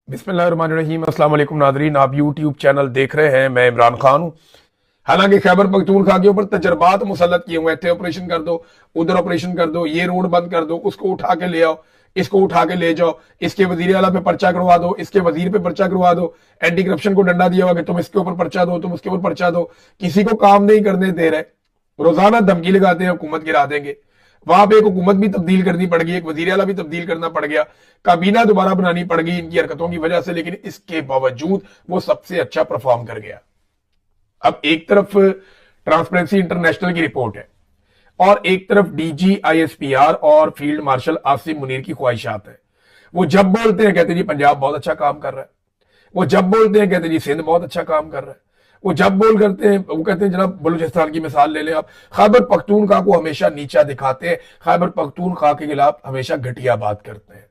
बिस्मिल्लाहिर्रहमानिर्रहीम। अस्सलाम वालेकुम नादरीन, आप यूट्यूब चैनल देख रहे हैं। मैं इमरान खान हूं। हालांकि खैबर पख्तूनख्वा के ऊपर तजर्बात मुसल्लत किए हुए थे, ऑपरेशन कर दो, उधर ऑपरेशन कर दो, ये रोड बंद कर दो, उसको उठा के ले आओ, इसको उठा के ले जाओ, इसके वजीर आला पे पर्चा करवा दो, इसके वजीर पे पर्चा करवा दो, एंटी करप्शन को डंडा दिया हुआ कि तुम इसके ऊपर पर्चा दो, तुम उसके ऊपर पर्चा दो। किसी को काम नहीं करने दे रहे, रोजाना धमकी लगाते हैं हुकूमत गिरा देंगे। वहां पे एक हुकूमत भी तब्दील करनी पड़ गई, एक वजीर आला भी तब्दील करना पड़ गया, काबीना दोबारा बनानी पड़ गई इनकी हरकतों की वजह से, लेकिन इसके बावजूद वो सबसे अच्छा परफॉर्म कर गया। अब एक तरफ ट्रांसपेरेंसी इंटरनेशनल की रिपोर्ट है और एक तरफ डीजी आईएसपीआर और फील्ड मार्शल आसिम मुनीर की ख्वाहिशात है। वो जब बोलते हैं कहते जी पंजाब बहुत अच्छा काम कर रहा है, वो जब बोलते हैं कहते जी सिंध बहुत अच्छा काम कर रहा है, वो जब बोल करते हैं वो कहते हैं जनाब बलूचिस्तान की मिसाल ले लें आप, खैबर पख्तूनख्वा को हमेशा नीचा दिखाते हैं, खैबर पख्तूनख्वा के खिलाफ हमेशा घटिया बात करते हैं।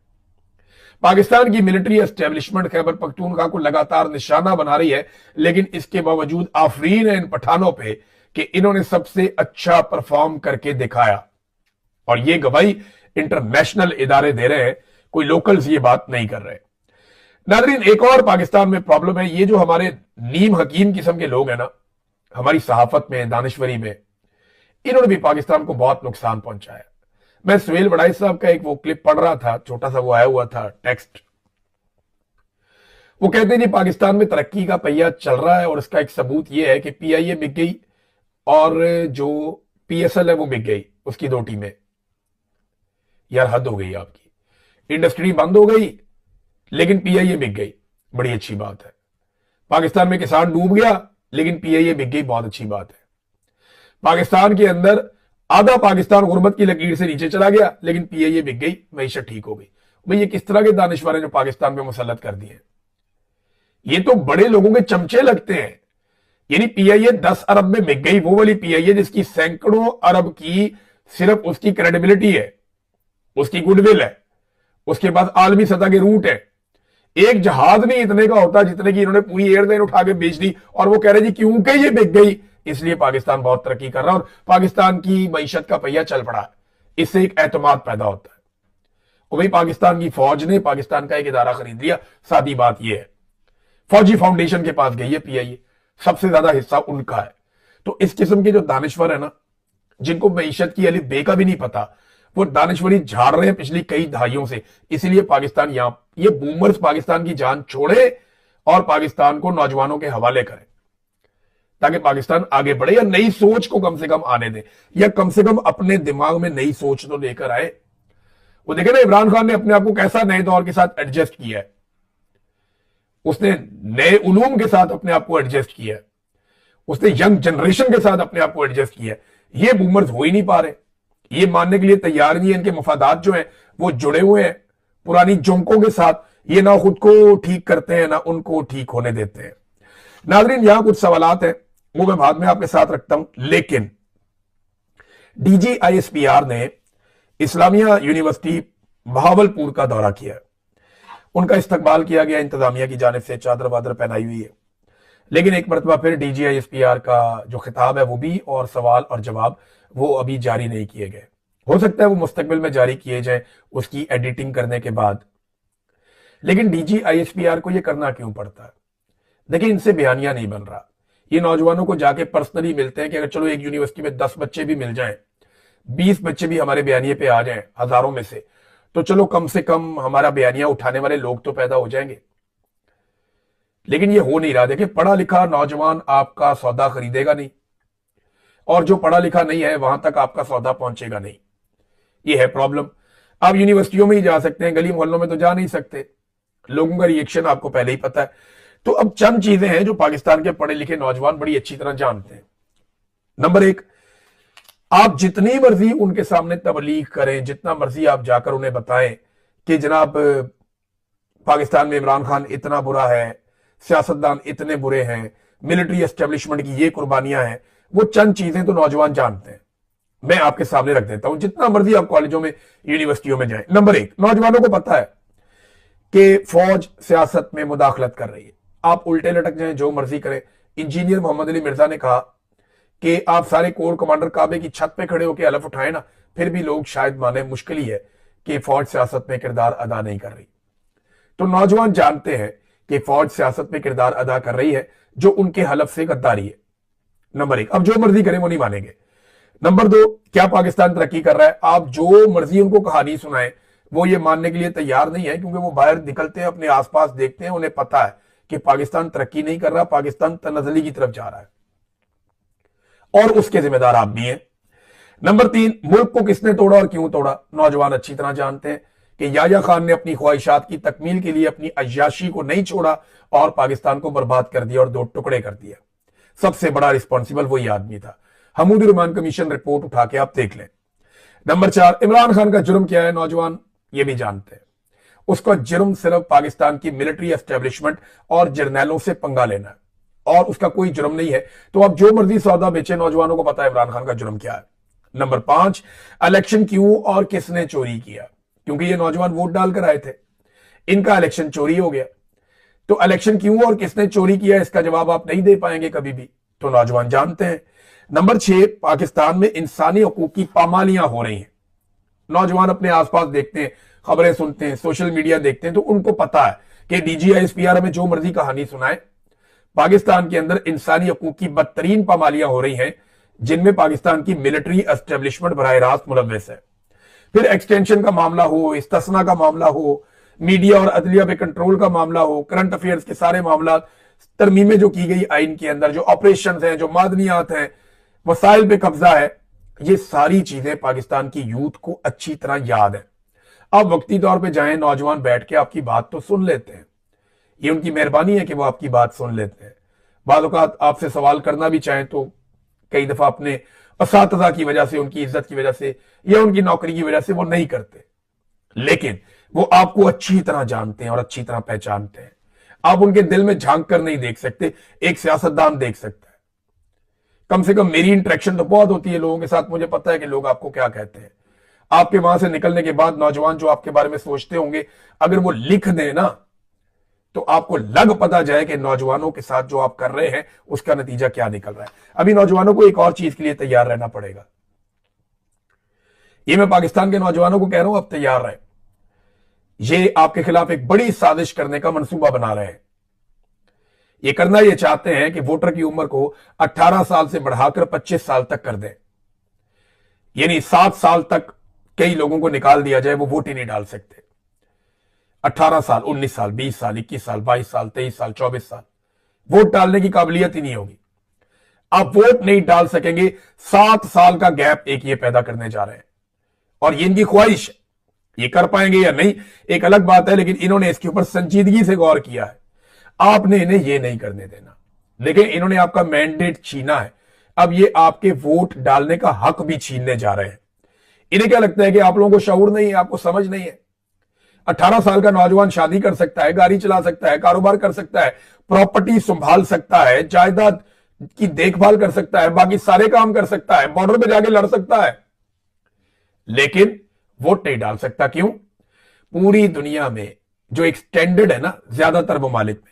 पाकिस्तान की मिलिट्री एस्टेब्लिशमेंट खैबर पख्तूनख्वा को लगातार निशाना बना रही है, लेकिन इसके बावजूद आफरीन है इन पठानों पे कि इन्होंने सबसे अच्छा परफॉर्म करके दिखाया। और ये गवाही इंटरनेशनल इदारे दे रहे हैं, कोई लोकल्स ये बात नहीं कर रहे। नादरीन, एक और पाकिस्तान में प्रॉब्लम है, ये जो हमारे नीम हकीम किस्म के लोग हैं ना, हमारी सहाफत में, दानिश्वरी में, इन्होंने भी पाकिस्तान को बहुत नुकसान पहुंचाया। मैं सुहेल वड़ाई साहब का एक वो क्लिप पढ़ रहा था, छोटा सा वो आया हुआ था टेक्स्ट। वो कहते हैं जी पाकिस्तान में तरक्की का पहिया चल रहा है और इसका एक सबूत ये है कि पीआईए बिक गई और जो पीएसएल है वो बिक गई, उसकी दो टीमें। यार हद हो गई आपकी, इंडस्ट्री बंद हो गई लेकिन पीआईए बिक गई, बड़ी अच्छी बात है। पाकिस्तान में किसान डूब गया लेकिन पीआईए बिक गई, बहुत अच्छी बात है। पाकिस्तान के अंदर आधा पाकिस्तान गुर्बत की लकीर से नीचे चला गया लेकिन पीआईए बिक गई, मईशत ठीक हो गई। भाई ये किस तरह के दानिश्वर हैं जो पाकिस्तान पे मुसल्लत कर दिए? ये तो बड़े लोगों के चमचे लगते हैं। यानी पीआईए 10 अरब में बिक गई, वो वाली पीआईए जिसकी सैकड़ों अरब की सिर्फ उसकी क्रेडिबिलिटी है, उसकी गुडविल है, उसके पास आलमी सतह के रूट है। एक जहाज नहीं इतने का होता जितने की इन्होंने पूरी एयरलाइन उठा के बेच दी, और वो कह रहे जी क्योंकि ये बिक गई इसलिए पाकिस्तान बहुत तरक्की कर रहा है और पाकिस्तान की मईशत का पहिया चल पड़ा है। इससे एक एतमाद पैदा होता है। और भाई पाकिस्तान की फौज ने पाकिस्तान का एक इदारा खरीद लिया, सादी बात यह है। फौजी फाउंडेशन के पास गई है पीआईए, सबसे ज्यादा हिस्सा उनका है। तो इस किस्म के जो दानिश्वर है ना, जिनको मईशत की अली बे का भी नहीं पता, वो दानिश्वरी झाड़ रहे हैं पिछली कई दहाइयों से। इसीलिए पाकिस्तान यहां, ये बूमर्स पाकिस्तान की जान छोड़े और पाकिस्तान को नौजवानों के हवाले करें ताकि पाकिस्तान आगे बढ़े, या नई सोच को कम से कम आने दें, या कम से कम अपने दिमाग में नई सोच तो लेकर आए। वो देखे ना इमरान खान ने अपने आप को कैसा नए दौर के साथ एडजस्ट किया है, उसने नए उलूम के साथ अपने आप को एडजस्ट किया है, उसने यंग जनरेशन के साथ अपने आप को एडजस्ट किया है। ये बूमर्स हो ही नहीं पा रहे, ये मानने के लिए तैयार नहीं है। इनके मफादात जो हैं वो जुड़े हुए हैं पुरानी जोंकों के साथ। ये ना खुद को ठीक करते हैं ना उनको ठीक होने देते हैं। नाजरीन, यहां कुछ सवालात हैं, वो मैं बाद में आपके साथ रखता हूं, लेकिन डीजी आईएसपीआर ने इस्लामिया यूनिवर्सिटी बहावलपुर का दौरा किया। उनका इस्तकबाल किया गया इंतजामिया की जानिब से, चादर वादर पहनाई हुई है। लेकिन एक मरतबा फिर डीजीआईएसपीआर का जो खिताब है वो भी, और सवाल और जवाब, वो अभी जारी नहीं किए गए। हो सकता है वो मुस्तकबिल में जारी किए जाए उसकी एडिटिंग करने के बाद। लेकिन डीजीआईएसपीआर को ये करना क्यों पड़ता है? देखिए, इनसे बयानिया नहीं बन रहा। ये नौजवानों को जाके पर्सनली मिलते हैं कि अगर चलो एक यूनिवर्सिटी में 10 बच्चे भी मिल जाएं, 20 बच्चे भी हमारे बयानिए पे आ जाएं हजारों में से, तो चलो कम से कम हमारा बयानिया उठाने वाले लोग तो पैदा हो जाएंगे। लेकिन ये हो नहीं रहा। देखिए, पढ़ा लिखा नौजवान आपका सौदा खरीदेगा नहीं, और जो पढ़ा लिखा नहीं है वहां तक आपका सौदा पहुंचेगा नहीं। ये है प्रॉब्लम। आप यूनिवर्सिटियों में ही जा सकते हैं, गली मोहल्लों में तो जा नहीं सकते। लोगों का रिएक्शन आपको पहले ही पता है। तो अब चंद चीजें हैं जो पाकिस्तान के पढ़े लिखे नौजवान बड़ी अच्छी तरह जानते हैं। नंबर एक, आप जितनी मर्जी उनके सामने तबलीग करें, जितना मर्जी आप जाकर उन्हें बताएं कि जनाब पाकिस्तान में इमरान खान इतना बुरा है, सियासतदान इतने बुरे हैं, मिलिट्री एस्टेब्लिशमेंट की ये कुर्बानियां हैं, वो चंद चीजें तो नौजवान जानते हैं। मैं आपके सामने रख देता हूं, जितना मर्जी आप कॉलेजों में यूनिवर्सिटियों में जाएं। नंबर एक, नौजवानों को पता है कि फौज सियासत में मुदाखलत कर रही है। आप उल्टे लटक जाएं, जो मर्जी करें। इंजीनियर मोहम्मद अली मिर्जा ने कहा कि आप सारे कोर कमांडर काबे की छत पे खड़े होकर हलफ उठाए ना, फिर भी लोग शायद माने, मुश्किल ही है कि फौज सियासत में किरदार अदा नहीं कर रही। तो नौजवान जानते हैं कि फौज सियासत में किरदार अदा कर रही है जो उनके हलफ से गद्दारी है। नंबर एक, अब जो मर्जी करें वो नहीं मानेंगे। नंबर दो, क्या पाकिस्तान तरक्की कर रहा है? आप जो मर्जी उनको कहानी सुनाएं, वो ये मानने के लिए तैयार नहीं है, क्योंकि वो बाहर निकलते हैं, अपने आसपास देखते हैं, उन्हें पता है कि पाकिस्तान तरक्की नहीं कर रहा, पाकिस्तान तनज़ली की तरफ जा रहा है, और उसके जिम्मेदार आप भी हैं। नंबर तीन, मुल्क को किसने तोड़ा और क्यों तोड़ा? नौजवान अच्छी तरह जानते हैं कि याया खान ने अपनी ख्वाहिशात की तकमील के लिए अपनी अय्याशी को नहीं छोड़ा और पाकिस्तान को बर्बाद कर दिया और दो टुकड़े कर दिया। सबसे बड़ा रिस्पॉन्सिबल वही आदमी था। हमूद रहमान कमीशन रिपोर्ट उठा के आप देख लें। नंबर चार, इमरान खान का जुर्म क्या है? नौजवान ये भी जानते हैं। उसका जुर्म सिर्फ पाकिस्तान की मिलिट्री एस्टेब्लिशमेंट और जर्नैलों से पंगा लेना है, और उसका कोई जुर्म नहीं है। तो आप जो मर्जी सौदा बेचे, नौजवानों को पता है इमरान खान का जुर्म क्या है। नंबर पांच, इलेक्शन क्यों और किसने चोरी किया? क्योंकि ये नौजवान वोट डालकर आए थे, इनका इलेक्शन चोरी हो गया। तो इलेक्शन क्यों और किसने चोरी किया, इसका जवाब आप नहीं दे पाएंगे कभी भी, तो नौजवान जानते हैं। नंबर छह, पाकिस्तान में इंसानी हकूक की पामालियां हो रही हैं। नौजवान अपने आसपास देखते हैं, खबरें सुनते हैं, सोशल मीडिया देखते हैं, तो उनको पता है कि DGISPR हमें जो मर्जी कहानी सुनाए, पाकिस्तान के अंदर इंसानी हकूक की बदतरीन पामालियां हो रही हैं, जिनमें पाकिस्तान की मिलिट्री एस्टेब्लिशमेंट बराह रास्त मुलव्वस है। फिर एक्सटेंशन का मामला हो, इस्तिस्ना का मामला हो, मीडिया और अदलिया पे कंट्रोल का मामला हो, करंट अफेयर्स के सारे मामला, तरमीमें जो की गई आइन के अंदर, जो ऑपरेशन हैं, जो मादनियात हैं, वसाइल पे कब्जा है, ये सारी चीजें पाकिस्तान की यूथ को अच्छी तरह याद है। अब वक्ती तौर पे जाएं, नौजवान बैठ के आपकी बात तो सुन लेते हैं, ये उनकी मेहरबानी है कि वो आपकी बात सुन लेते हैं। बाद औक़ात आपसे सवाल करना भी चाहें तो कई दफा अपने असातिज़ा की वजह से, उनकी इज्जत की वजह से, या उनकी नौकरी की वजह से वो नहीं करते, लेकिन वो आपको अच्छी तरह जानते हैं और अच्छी तरह पहचानते हैं। आप उनके दिल में झांक कर नहीं देख सकते, एक सियासतदान देख सकता है। कम से कम मेरी इंटरेक्शन तो बहुत होती है लोगों के साथ, मुझे पता है कि लोग आपको क्या कहते हैं। आपके वहां से निकलने के बाद नौजवान जो आपके बारे में सोचते होंगे, अगर वो लिख दें ना, तो आपको लग पता जाए कि नौजवानों के साथ जो आप कर रहे हैं उसका नतीजा क्या निकल रहा है। अभी नौजवानों को एक और चीज के लिए तैयार रहना पड़ेगा। ये मैं पाकिस्तान के नौजवानों को कह रहा हूं, अब तैयार रहे। ये आपके खिलाफ एक बड़ी साजिश करने का मंसूबा बना रहे हैं। ये करना ये चाहते हैं कि वोटर की उम्र को 18 साल से बढ़ाकर 25 साल तक कर दें, यानी 7 साल तक कई लोगों को निकाल दिया जाए, वो वोट ही नहीं डाल सकते। 18 साल, 19 साल, 20 साल, 21 साल, 22 साल, 23 साल, 24 साल, वोट डालने की काबिलियत ही नहीं होगी। आप वोट नहीं डाल सकेंगे। 7 साल का गैप एक ये पैदा करने जा रहे हैं, और ये इनकी ख्वाहिश है। ये कर पाएंगे या नहीं एक अलग बात है, लेकिन इन्होंने इसके ऊपर संजीदगी से गौर किया है। आपने इन्हें ये नहीं करने देना, लेकिन इन्होंने आपका मैंडेट छीना है। अब ये आपके वोट डालने का हक भी छीनने जा रहे हैं। इन्हें क्या लगता है कि आप लोगों को शऊर नहीं है, आपको समझ नहीं है। 18 साल का नौजवान शादी कर सकता है, गाड़ी चला सकता है, कारोबार कर सकता है, प्रॉपर्टी संभाल सकता है, जायदाद की देखभाल कर सकता है, बाकी सारे काम कर सकता है, बॉर्डर पे जाके लड़ सकता है, लेकिन वोट नहीं डाल सकता। क्यों? पूरी दुनिया में जो एक स्टैंडर्ड है ना, ज्यादातर ममालिक में,